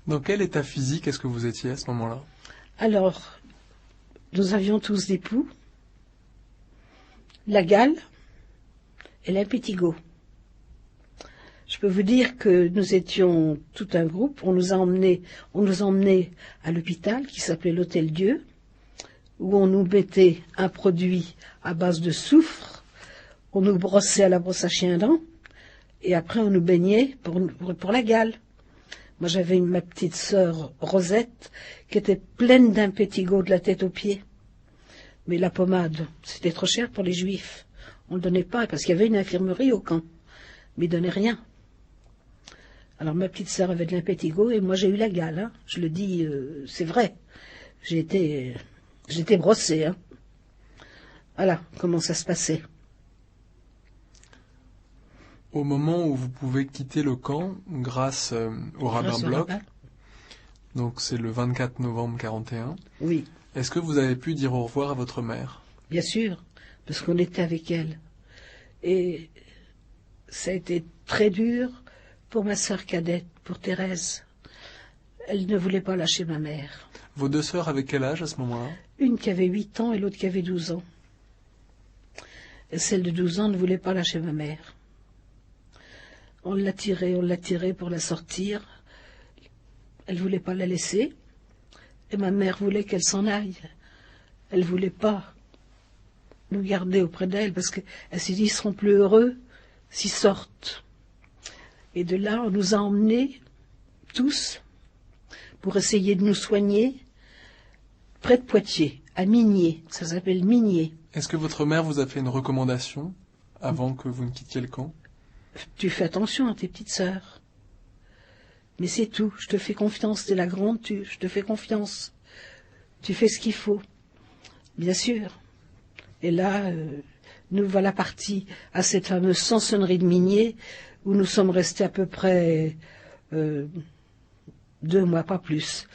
Dans quel état physique est-ce que vous étiez à ce moment-là? Alors, nous avions tous des poux, la gale et l'impétigo. Je peux vous dire que nous étions tout un groupe. On nous emmenait à l'hôpital qui s'appelait l'Hôtel Dieu, où on nous mettait un produit à base de soufre, on nous brossait à la brosse à chien dents, et après on nous baignait pour la gale. Moi j'avais ma petite sœur Rosette qui était pleine d'impétigo de la tête aux pieds. Mais la pommade, c'était trop cher pour les juifs. On ne le donnait pas parce qu'il y avait une infirmerie au camp, mais ils ne donnaient rien. Alors ma petite sœur avait de l'impétigo et moi j'ai eu la gale, hein. Je le dis, c'est vrai. J'étais brossée, hein. Voilà comment ça se passait. Au moment où vous pouvez quitter le camp, grâce au rabbin Bloch, donc c'est le 24 novembre 41, oui. Est-ce que vous avez pu dire au revoir à votre mère? Bien sûr, parce qu'on était avec elle. Et ça a été très dur pour ma sœur cadette, pour Thérèse. Elle ne voulait pas lâcher ma mère. Vos deux sœurs avaient quel âge à ce moment-là? Une qui avait 8 ans et l'autre qui avait 12 ans. Et celle de 12 ans ne voulait pas lâcher ma mère. On l'a tirée pour la sortir. Elle ne voulait pas la laisser. Et ma mère voulait qu'elle s'en aille. Elle ne voulait pas nous garder auprès d'elle parce qu'elle s'est dit, ils seront plus heureux s'ils sortent. Et de là, on nous a emmenés, tous, pour essayer de nous soigner, près de Poitiers, à Migné. Ça s'appelle Migné. Est-ce que votre mère vous a fait une recommandation avant que vous ne quittiez le camp? Tu fais attention à tes petites sœurs. Mais c'est tout, je te fais confiance, t'es la grande, je te fais confiance. Tu fais ce qu'il faut, bien sûr. Et là, nous voilà partis à cette fameuse Sansonnerie de Migné, où nous sommes restés à peu près 2 mois, pas plus.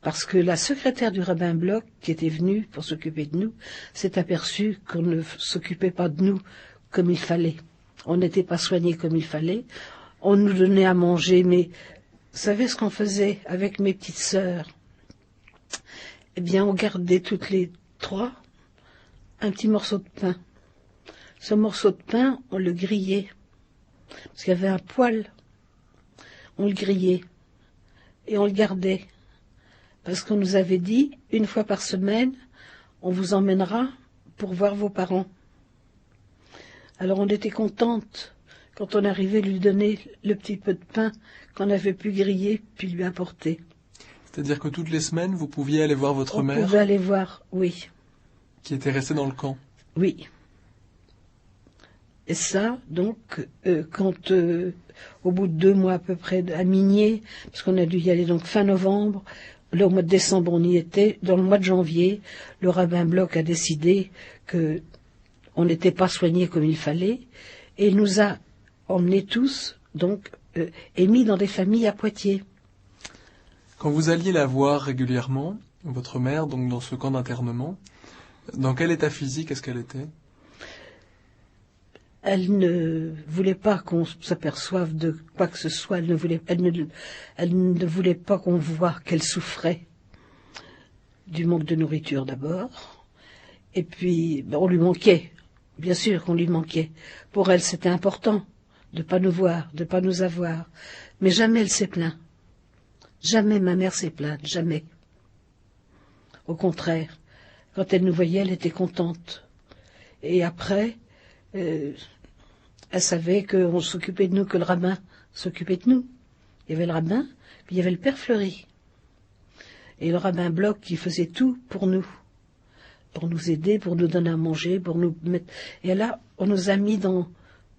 Parce que la secrétaire du rabbin Bloch, qui était venue pour s'occuper de nous, s'est aperçue qu'on ne s'occupait pas de nous comme il fallait. On n'était pas soignés comme il fallait. On nous donnait à manger, mais vous savez ce qu'on faisait avec mes petites sœurs? Eh bien, on gardait toutes les 3 un petit morceau de pain. Ce morceau de pain, on le grillait. Parce qu'il y avait un poêle. On le grillait. Et on le gardait. Parce qu'on nous avait dit, 1 fois par semaine, on vous emmènera pour voir vos parents. Alors on était contente quand on arrivait lui donner le petit peu de pain qu'on avait pu griller puis lui apporter. C'est-à-dire que toutes les semaines, vous pouviez aller voir votre mère? On pouvait aller voir, oui. Qui était restée dans le camp? Oui. Et ça, donc, quand, au bout de 2 mois à peu près à Migné, parce qu'on a dû y aller donc fin novembre, le mois de décembre on y était, dans le mois de janvier, le rabbin Bloch a décidé que on n'était pas soignés comme il fallait, et il nous a emmenés tous, donc, et mis dans des familles à Poitiers. Quand vous alliez la voir régulièrement, votre mère, donc dans ce camp d'internement, dans quel état physique est-ce qu'elle était? Elle ne voulait pas qu'on s'aperçoive de quoi que ce soit, elle ne voulait pas qu'on voie qu'elle souffrait du manque de nourriture d'abord, et puis on lui manquait, bien sûr qu'on lui manquait. Pour elle c'était important de ne pas nous voir, de ne pas nous avoir, mais jamais elle s'est plainte. Jamais ma mère s'est plainte, jamais. Au contraire, quand elle nous voyait, elle était contente. Et après, elle savait qu'on s'occupait de nous, que le rabbin s'occupait de nous. Il y avait le rabbin, puis il y avait le père Fleury. Et le rabbin Bloch qui faisait tout pour nous aider, pour nous donner à manger, pour nous mettre... Et là, on nous a mis dans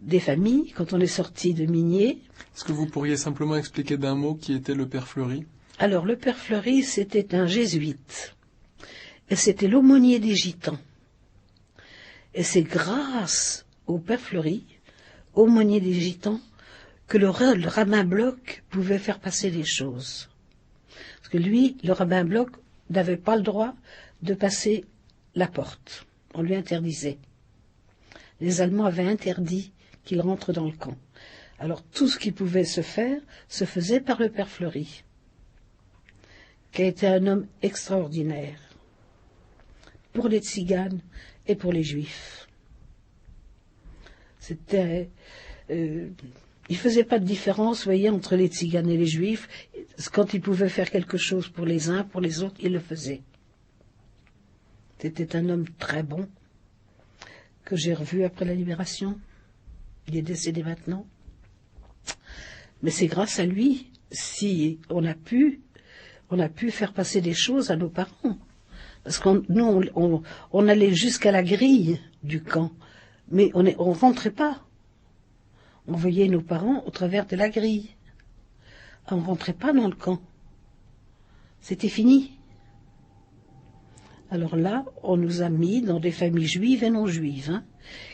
des familles, quand on est sorti de Migné. Est-ce que vous pourriez simplement expliquer d'un mot qui était le père Fleury? Alors, le père Fleury, c'était un jésuite. Et c'était l'aumônier des gitans. Et c'est grâce au père Fleury, aumônier des gitans, que le rabbin Bloch pouvait faire passer les choses. Parce que lui, le rabbin Bloch, n'avait pas le droit de passer la porte. On lui interdisait. Les Allemands avaient interdit qu'il rentre dans le camp. Alors tout ce qui pouvait se faire se faisait par le père Fleury. qui a été un homme extraordinaire pour les tziganes et pour les juifs. C'était... il faisait pas de différence, vous voyez, entre les tziganes et les juifs. Quand il pouvait faire quelque chose pour les uns, pour les autres, il le faisait. C'était un homme très bon, que j'ai revu après la libération. Il est décédé maintenant. Mais c'est grâce à lui si on a pu faire passer des choses à nos parents. Parce que nous, on allait jusqu'à la grille du camp, mais on rentrait pas. On voyait nos parents au travers de la grille. On ne rentrait pas dans le camp. C'était fini. Alors là, on nous a mis dans des familles juives et non juives, hein,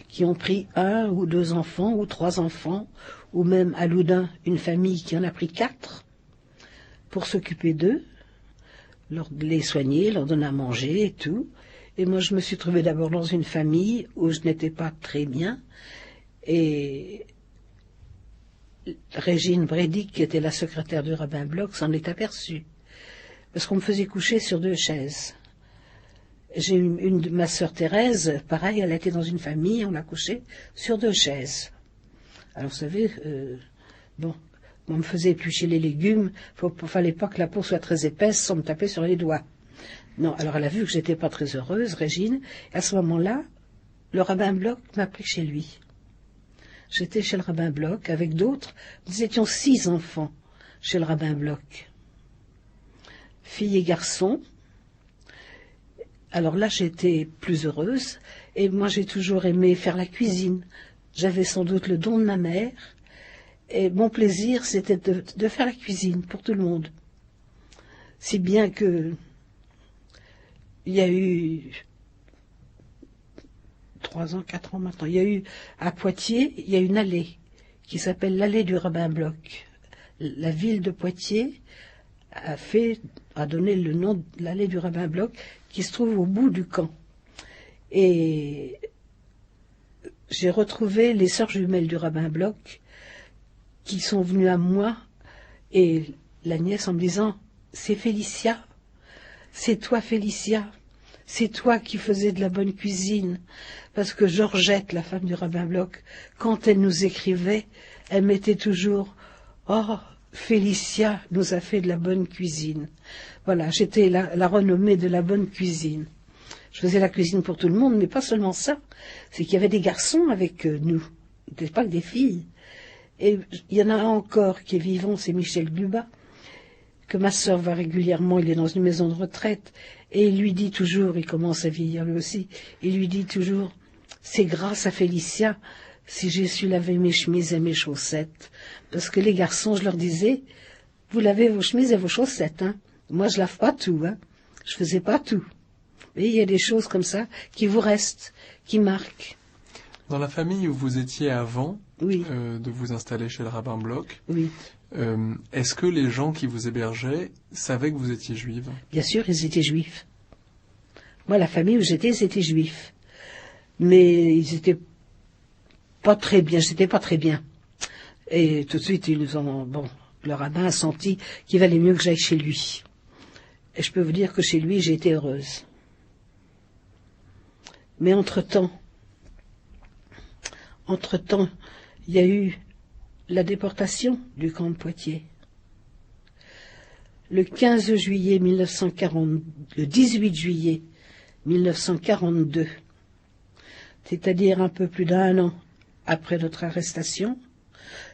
qui ont pris 1 ou 2 enfants, ou 3 enfants, ou même à Loudun, une famille qui en a pris 4, pour s'occuper d'eux, les soigner, leur donner à manger et tout. Et moi, je me suis trouvée d'abord dans une famille où je n'étais pas très bien, et Régine Brédic, qui était la secrétaire du rabbin Bloch, s'en est aperçue, parce qu'on me faisait coucher sur 2 chaises. J'ai ma sœur Thérèse, pareil, elle était dans une famille, on l'a couchée sur 2 chaises. Alors vous savez, on me faisait éplucher les légumes, fallait pas que la peau soit très épaisse sans me taper sur les doigts. Non, alors elle a vu que j'étais pas très heureuse, Régine, et à ce moment-là, le rabbin Bloch m'a pris chez lui. J'étais chez le rabbin Bloch avec d'autres, nous étions 6 enfants chez le rabbin Bloch. Filles et garçons. Alors là, j'étais plus heureuse, et moi j'ai toujours aimé faire la cuisine. J'avais sans doute le don de ma mère, et mon plaisir c'était de faire la cuisine pour tout le monde. Si bien que il y a eu 3 ans, 4 ans maintenant, il y a eu à Poitiers, il y a une allée qui s'appelle l'allée du rabbin Bloch. La ville de Poitiers a donné le nom de l'allée du rabbin Bloch, qui se trouve au bout du camp. Et j'ai retrouvé les sœurs jumelles du rabbin Bloch qui sont venues à moi, et la nièce en me disant « C'est Félicia, c'est toi Félicia, c'est toi qui faisais de la bonne cuisine. » Parce que Georgette, la femme du rabbin Bloch, quand elle nous écrivait, elle mettait toujours « Oh, Félicia nous a fait de la bonne cuisine. » Voilà, j'étais la renommée de la bonne cuisine. Je faisais la cuisine pour tout le monde, mais pas seulement ça. C'est qu'il y avait des garçons avec nous. Ce n'était pas que des filles. Et il y en a un encore qui est vivant, c'est Michel Gluba, que ma sœur va régulièrement, il est dans une maison de retraite, et il lui dit toujours, il commence à vieillir lui aussi, il lui dit toujours, c'est grâce à Félicia si j'ai su laver mes chemises et mes chaussettes. Parce que les garçons, je leur disais, vous lavez vos chemises et vos chaussettes, hein. Moi, je lave pas tout, hein. Je faisais pas tout. Mais il y a des choses comme ça qui vous restent, qui marquent. Dans la famille où vous étiez avant oui. De vous installer chez le rabbin Bloch, oui. Est-ce que les gens qui vous hébergeaient savaient que vous étiez juive? Bien sûr, ils étaient juifs. Moi, la famille où j'étais, c'était juif. Mais ils étaient pas très bien, j'étais pas très bien. Et tout de suite, ils nous ont... Bon, le rabbin a senti qu'il valait mieux que j'aille chez lui. Et je peux vous dire que chez lui, j'ai été heureuse. Mais entre-temps, il y a eu la déportation du camp de Poitiers. Le 18 juillet 1942, c'est-à-dire un peu plus d'1 an après notre arrestation,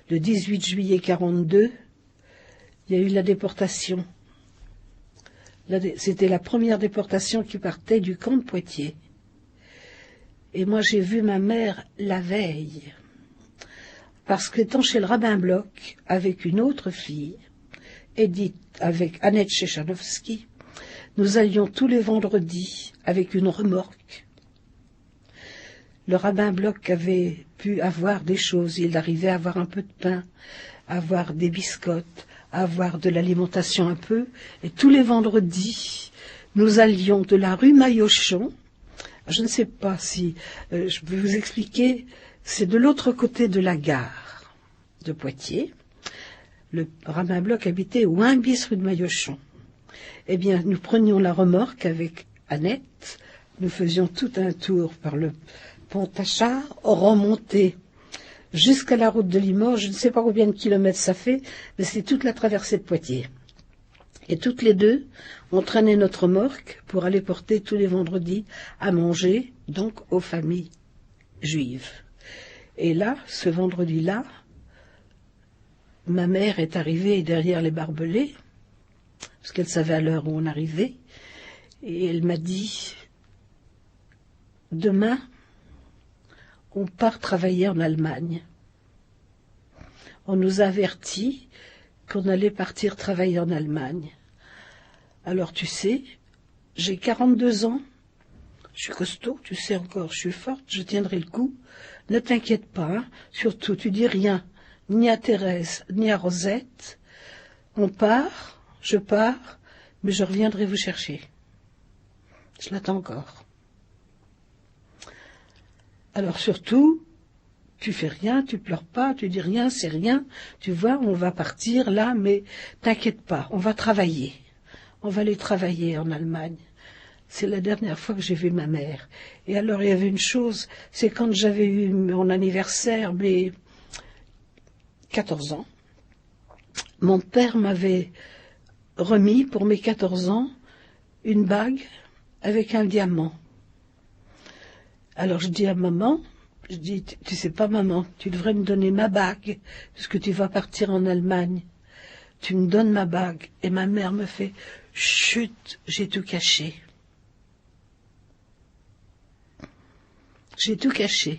le 18 juillet 1942, il y a eu la déportation. C'était la première déportation qui partait du camp de Poitiers. Et moi, j'ai vu ma mère la veille. Parce qu'étant chez le rabbin Bloch, avec une autre fille, Edith, avec Annette Chechanowski, nous allions tous les vendredis avec une remorque. Le rabbin Bloch avait pu avoir des choses. Il arrivait à avoir un peu de pain, à avoir des biscottes, à avoir de l'alimentation un peu. Et tous les vendredis, nous allions de la rue Maillochon. Je ne sais pas si je vais vous expliquer. C'est de l'autre côté de la gare de Poitiers. Le rabbin Bloch habitait au 1 bis rue de Maillochon. Eh bien, nous prenions la remorque avec Annette, nous faisions tout un tour par le pont Tachard, remonté jusqu'à la route de Limoges, je ne sais pas combien de kilomètres ça fait, mais c'est toute la traversée de Poitiers. Et toutes les deux, on traînait notre remorque pour aller porter tous les vendredis à manger, donc aux familles juives. Et là, ce vendredi-là, ma mère est arrivée derrière les barbelés, parce qu'elle savait à l'heure où on arrivait, et elle m'a dit, demain, on part travailler en Allemagne. On nous a avertis qu'on allait partir travailler en Allemagne. Alors tu sais, j'ai 42 ans, je suis costaud, tu sais encore, je suis forte, je tiendrai le coup. Ne t'inquiète pas, hein, surtout tu dis rien, ni à Thérèse, ni à Rosette. On part, je pars, mais je reviendrai vous chercher. Je l'attends encore. Alors surtout, tu fais rien, tu pleures pas, tu dis rien, c'est rien. Tu vois, on va partir là, mais t'inquiète pas, on va travailler. On va aller travailler en Allemagne. C'est la dernière fois que j'ai vu ma mère. Et alors il y avait une chose, c'est quand j'avais eu mon anniversaire, mes 14 ans, mon père m'avait remis pour mes 14 ans une bague avec un diamant. Alors je dis à maman, je dis, tu sais pas maman, tu devrais me donner ma bague, puisque tu vas partir en Allemagne. Tu me donnes ma bague. Et ma mère me fait, chut, j'ai tout caché. J'ai tout caché.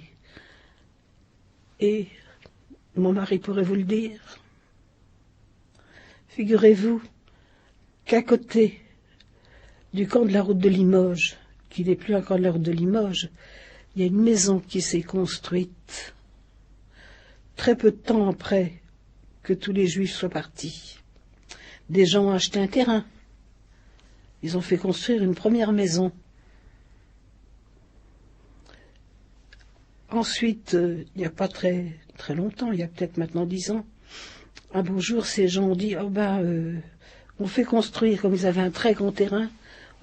Et mon mari pourrait vous le dire. Figurez-vous qu'à côté du camp de la route de Limoges, qui n'est plus un camp de la route de Limoges, il y a une maison qui s'est construite très peu de temps après que tous les Juifs soient partis. Des gens ont acheté un terrain. Ils ont fait construire une première maison. Ensuite, il n'y a pas très longtemps, il y a peut-être maintenant 10 ans, un beau jour, ces gens ont dit, on fait construire, comme ils avaient un très grand terrain,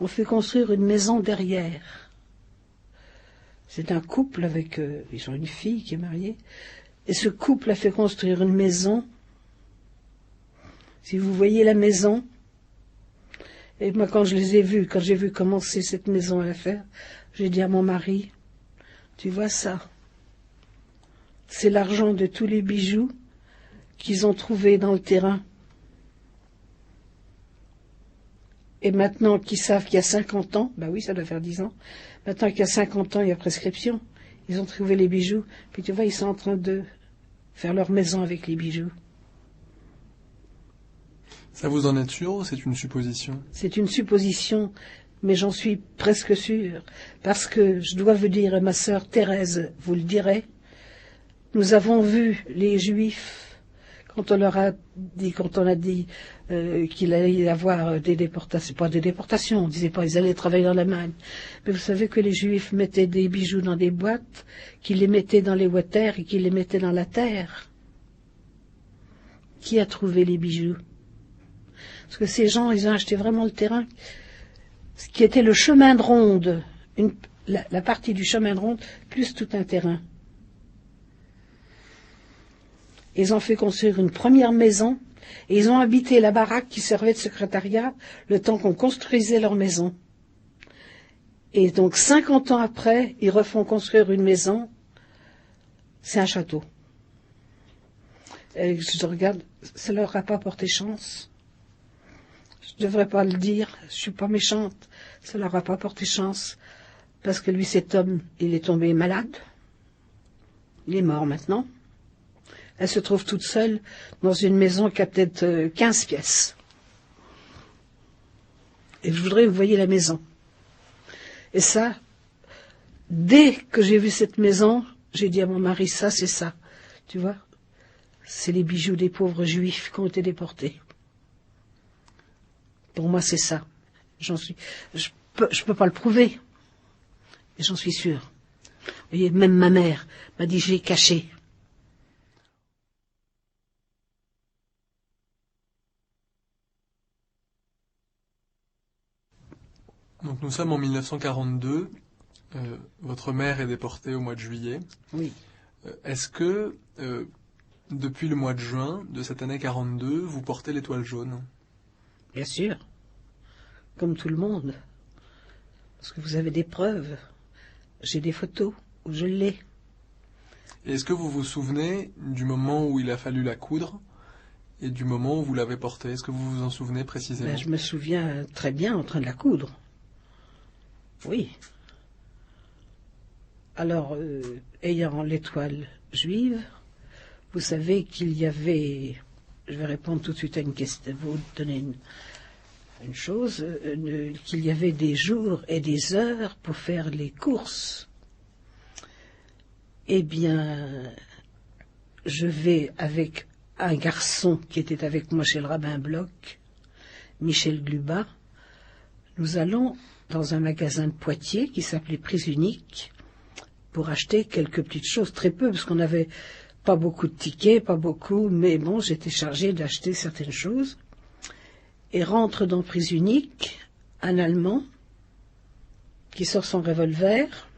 on fait construire une maison derrière. C'est un couple avec, ils ont une fille qui est mariée, et ce couple a fait construire une maison. Si vous voyez la maison, et moi quand je les ai vus, quand j'ai vu commencer cette maison à la faire, j'ai dit à mon mari, tu vois ça, c'est l'argent de tous les bijoux qu'ils ont trouvés dans le terrain. Et maintenant qu'ils savent qu'il y a 50 ans, bah oui, ça doit faire 10 ans, maintenant qu'il y a 50 ans, il y a prescription, ils ont trouvé les bijoux, puis tu vois, ils sont en train de faire leur maison avec les bijoux. Ça vous en êtes sûr ou c'est une supposition? C'est une supposition, mais j'en suis presque sûre, parce que je dois vous dire, et ma sœur Thérèse vous le dirait, nous avons vu les Juifs, quand on a dit qu'il allait y avoir des déportations, pas des déportations, on disait pas ils allaient travailler dans l'Allemagne, mais vous savez que les Juifs mettaient des bijoux dans des boîtes, qu'ils les mettaient dans les water et qu'ils les mettaient dans la terre. Qui a trouvé les bijoux? Parce que ces gens, ils ont acheté vraiment le terrain, ce qui était le chemin de ronde, la partie du chemin de ronde, plus tout un terrain. Ils ont fait construire une première maison, et ils ont habité la baraque qui servait de secrétariat le temps qu'on construisait leur maison. Et donc 50 ans après, ils refont construire une maison, c'est un château. Et je regarde, ça leur a pas porté chance. Je devrais pas le dire, je suis pas méchante, ça leur a pas porté chance, parce que lui, cet homme, il est tombé malade, il est mort maintenant. Elle se trouve toute seule dans une maison qui a peut-être 15 pièces. Et je voudrais que vous voyiez la maison. Et ça, dès que j'ai vu cette maison, j'ai dit à mon mari, ça, c'est ça. Tu vois, c'est les bijoux des pauvres juifs qui ont été déportés. Pour moi, c'est ça. Je peux pas le prouver. Et j'en suis sûre. Vous voyez, même ma mère m'a dit, j'ai caché. Donc nous sommes en 1942. Votre mère est déportée au mois de juillet. Oui. Est-ce que, depuis le mois de juin de cette année 42, vous portez l'étoile jaune? Bien sûr. Comme tout le monde. Parce que vous avez des preuves. J'ai des photos où je l'ai. Et est-ce que vous vous souvenez du moment où il a fallu la coudre et du moment où vous l'avez portée? Est-ce que vous vous en souvenez précisément? Je me souviens très bien en train de la coudre. Oui. Alors, ayant l'étoile juive, vous savez qu'il y avait... Je vais répondre tout de suite à une question, vous donner une chose, qu'il y avait des jours et des heures pour faire les courses. Eh bien, je vais avec un garçon qui était avec moi chez le rabbin Bloch, Michel Gluba. Nous allons dans un magasin de Poitiers qui s'appelait Prise Unique pour acheter quelques petites choses, très peu, parce qu'on n'avait pas beaucoup de tickets, pas beaucoup, mais bon, j'étais chargée d'acheter certaines choses. Et rentre dans Prise Unique un Allemand qui sort son revolver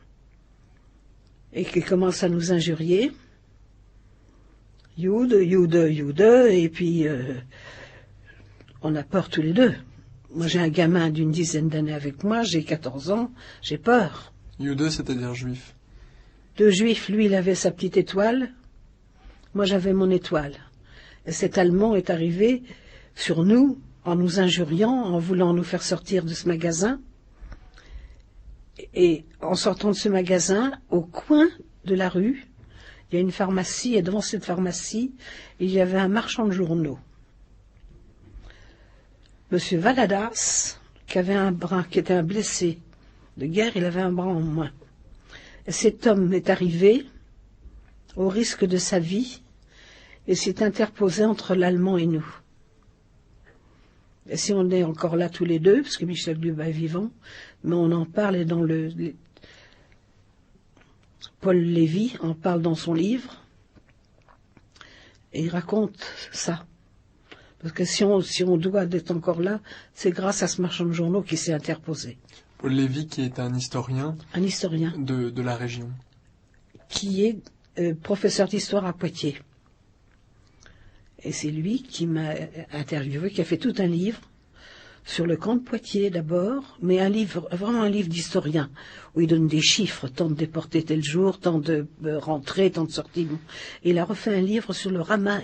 et qui commence à nous injurier. Jude, Jude, Jude, et puis on a peur tous les deux. Moi j'ai un gamin d'une dizaine d'années avec moi, j'ai 14 ans, j'ai peur. Jude, c'est-à-dire juif. Deux juifs, lui il avait sa petite étoile, moi j'avais mon étoile. Et cet Allemand est arrivé sur nous en nous injuriant, en voulant nous faire sortir de ce magasin. Et en sortant de ce magasin, au coin de la rue, il y a une pharmacie, et devant cette pharmacie, il y avait un marchand de journaux. Monsieur Valadas, qui avait un bras, qui était un blessé de guerre, il avait un bras en moins. Et cet homme est arrivé, au risque de sa vie, et s'est interposé entre l'Allemand et nous. Et si on est encore là tous les deux, parce que Michel Gluba est vivant, mais on en parle et dans Paul Lévy en parle dans son livre, et il raconte ça. Parce que si on doit être encore là, c'est grâce à ce marchand de journaux qui s'est interposé. Paul Lévy, qui est un historien de la région. Qui est professeur d'histoire à Poitiers. Et c'est lui qui m'a interviewé, qui a fait tout un livre sur le camp de Poitiers d'abord, mais vraiment un livre d'historien, où il donne des chiffres, tant de déportés tel jour, tant de rentrées, tant de sorties. Et il a refait un livre sur le rabbin